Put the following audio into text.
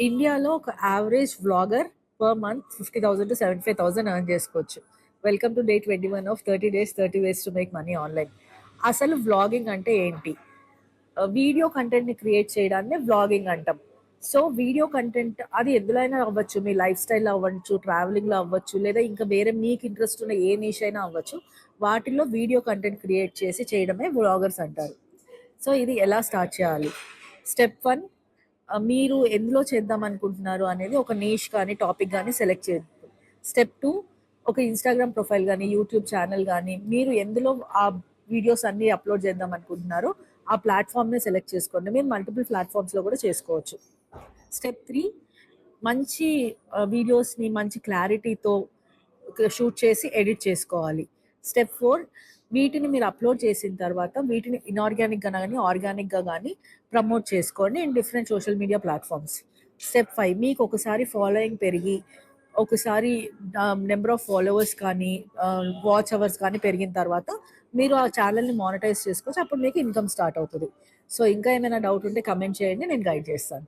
ఇండియాలో ఒక average vlogger per month 50,000 to 75,000 earn చేసుకోవచ్చు. Welcome to day 21 of 30 days 30 ways to make money online. అసలు vlogging అంటే ఏంటి? వీడియో కంటెంట్ని క్రియేట్ చేయడాన్ని వ్లాగింగ్ అంటాం. సో వీడియో కంటెంట్ అది ఎందులోనైనా అవ్వచ్చు, మీ లైఫ్ స్టైల్లో అవ్వచ్చు, ట్రావెలింగ్లో అవ్వచ్చు, లేదా ఇంకా వేరే మీకు ఇంట్రెస్ట్ ఉన్న ఏ నిష్ అయినా అవ్వచ్చు. వాటిల్లో వీడియో కంటెంట్ క్రియేట్ చేసి చేయడమే వ్లాగర్స్ అంటారు. సో ఇది ఎలా స్టార్ట్ చేయాలి? స్టెప్ 1, మీరు ఎందులో చేద్దాం అనుకుంటున్నారు అనేది ఒక నీష్ కానీ టాపిక్ కానీ సెలెక్ట్ చేయండి. స్టెప్ 2, ఒక ఇన్స్టాగ్రామ్ ప్రొఫైల్ కానీ యూట్యూబ్ ఛానల్ కానీ మీరు ఎందులో ఆ వీడియోస్ అన్నీ అప్లోడ్ చేద్దాం అనుకుంటున్నారో ఆ ప్లాట్ఫామ్ని సెలెక్ట్ చేసుకోండి. మీరు మల్టిపుల్ ప్లాట్ఫామ్స్లో కూడా చేసుకోవచ్చు. స్టెప్ 3, మంచి వీడియోస్ని మంచి క్లారిటీతో షూట్ చేసి ఎడిట్ చేసుకోవాలి. స్టెప్ 4, వీటిని మీరు అప్లోడ్ చేసిన తర్వాత వీటిని ఇన్ఆర్గానిక్గా కానీ ఆర్గానిక్గా కానీ ప్రమోట్ చేసుకోండి in different social media platforms. Step 5, మీకు ఒకసారి ఫాలోయింగ్ పెరిగి ఒకసారి నెంబర్ ఆఫ్ ఫాలోవర్స్ కానీ వాచ్ అవర్స్ కానీ పెరిగిన తర్వాత మీరు ఆ ఛానల్ని మానిటైజ్ చేసుకోవచ్చు. అప్పుడు మీకు ఇన్కమ్ స్టార్ట్ అవుతుంది. సో ఇంకా ఏమైనా డౌట్ ఉంటే కమెంట్ చేయండి, నేను గైడ్ చేస్తాను.